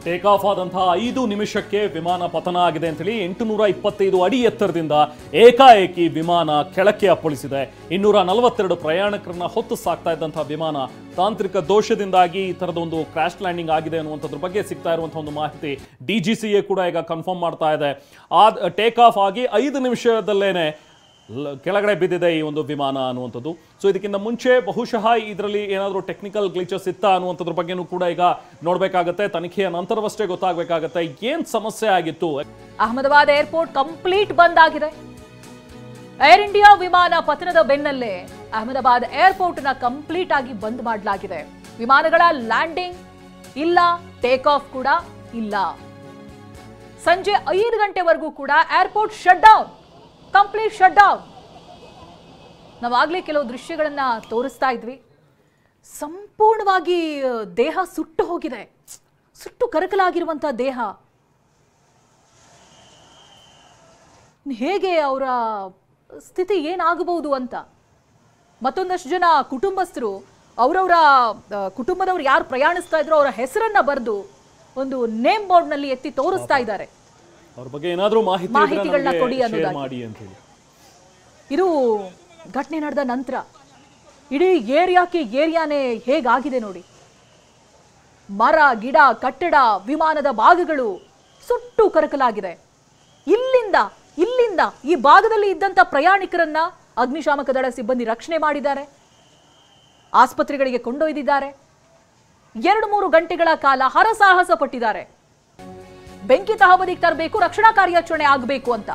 Take off ಆದಂತಹ 5 ನಿಮಿಷಕ್ಕೆ ವಿಮಾನ ಪತನ ಆಗಿದೆ ಅಂತೇಳಿ 825 ಅಡಿ ಎತ್ತರದಿಂದ ಏಕಾಏಕಿ ವಿಮಾನ ಕೆಳಕ್ಕೆ ಅಪ್ಪಳಿಸಿದೆ. 242 ಪ್ರಯಾಣಿಕರನ್ನ ಹೊತ್ತು ಸಾಕ್ತಾ ಇದ್ದಂತಹ ವಿಮಾನ ತಾಂತ್ರಿಕ ದೋಷದಿಂದಾಗಿ ಈ ತರದ ಒಂದು ಕ್ರಾಶ್ ಲ್ಯಾಂಡಿಂಗ್ ಆಗಿದೆ ಅನ್ನುವಂಥದ್ರ ಬಗ್ಗೆ ಸಿಗ್ತಾ ಇರುವಂತಹ ಒಂದು ಮಾಹಿತಿ DGCA ಕೂಡ ಈಗ ಕನ್ಫರ್ಮ್ ಮಾಡ್ತಾ ಇದೆ. ಟೇಕ್ ಆಫ್ ಆಗಿ 5 ನಿಮಿಷದಲ್ಲೇನೆ ಕೆಳಗಡೆ ಬಿದ್ದಿದೆ ಈ ಒಂದು ವಿಮಾನ ಅನ್ನುವಂಥದ್ದು. ಸೊ ಇದಕ್ಕಿಂತ ಮುಂಚೆ ಬಹುಶಃ ಇದರಲ್ಲಿ ಏನಾದರೂ ಟೆಕ್ನಿಕಲ್ ಗ್ಲಿಚಸ್ ಇತ್ತಾ ಅನ್ನುವಂಥದ್ರ ಬಗ್ಗೆನೂ ಕೂಡ ಈಗ ನೋಡಬೇಕಾಗತ್ತೆ. ತನಿಖೆಯ ನಂತರವಷ್ಟೇ ಗೊತ್ತಾಗಬೇಕಾಗತ್ತೆ ಏನ್ ಸಮಸ್ಯೆ ಆಗಿತ್ತು. ಅಹಮದಾಬಾದ್ ಏರ್ಪೋರ್ಟ್ ಕಂಪ್ಲೀಟ್ ಬಂದ್ ಆಗಿದೆ. ಏರ್ ಇಂಡಿಯಾ ವಿಮಾನ ಪತನದ ಬೆನ್ನಲ್ಲೇ ಅಹಮದಾಬಾದ್ ಏರ್ಪೋರ್ಟ್ ನ ಕಂಪ್ಲೀಟ್ ಆಗಿ ಬಂದ್ ಮಾಡಲಾಗಿದೆ. ವಿಮಾನಗಳ ಲ್ಯಾಂಡಿಂಗ್ ಇಲ್ಲ, ಟೇಕ್ ಆಫ್ ಕೂಡ ಇಲ್ಲ. ಸಂಜೆ 5 ಗಂಟೆವರೆಗೂ ಕೂಡ airport shut down, complete shut down. ನಾವಾಗ್ಲೇ ಕೆಲವು ದೃಶ್ಯಗಳನ್ನ ತೋರಿಸ್ತಾ ಇದ್ವಿ. ಸಂಪೂರ್ಣವಾಗಿ ದೇಹ ಸುಟ್ಟು ಹೋಗಿದೆ, ಸುಟ್ಟು ಕರಕಲಾಗಿರುವಂತಹ ದೇಹ. ಹೇಗೆ ಅವರ ಸ್ಥಿತಿ ಏನಾಗಬಹುದು ಅಂತ ಮತ್ತೊಂದಷ್ಟು ಜನ ಕುಟುಂಬಸ್ಥರು ಅವರವರ ಕುಟುಂಬದವರು ಯಾರು ಪ್ರಯಾಣಿಸ್ತಾ ಇದ್ರು ಅವರ ಹೆಸರನ್ನ ಬರೆದು ಒಂದು ನೇಮ್ ಬೋರ್ಡ್ ನಲ್ಲಿ ಎತ್ತಿ ತೋರಿಸ್ತಾ ಇದ್ದಾರೆ. ಅವ್ರ ಬಗ್ಗೆ ಏನಾದರೂ ಮಾಹಿತಿಗಳನ್ನ ಕೊಡಿ ಮಾಡಿ ಅಂತ ಹೇಳಿ. ಇದು ಘಟನೆ ನಡೆದ ನಂತರ ಇಡೀ ಏರಿಯಾನೇ ಹೇಗಾಗಿದೆ ನೋಡಿ. ಮರ, ಗಿಡ, ಕಟ್ಟಡ, ವಿಮಾನದ ಭಾಗಗಳು ಸುಟ್ಟು ಕರಕಲಾಗಿದೆ. ಇಲ್ಲಿಂದ ಈ ಭಾಗದಲ್ಲಿ ಇದ್ದಂತ ಪ್ರಯಾಣಿಕರನ್ನ ಅಗ್ನಿಶಾಮಕ ದಳ ಸಿಬ್ಬಂದಿ ರಕ್ಷಣೆ ಮಾಡಿದ್ದಾರೆ, ಆಸ್ಪತ್ರೆಗಳಿಗೆ ಕೊಂಡೊಯ್ದಿದ್ದಾರೆ. 2-3 ಗಂಟೆಗಳ ಕಾಲ ಹರಸಾಹಸ ಪಟ್ಟಿದ್ದಾರೆ. ಬೆಂಕಿ ತಹಬದಿಗೆ ತರಬೇಕು, ರಕ್ಷಣಾ ಕಾರ್ಯಾಚರಣೆ ಆಗಬೇಕು ಅಂತ.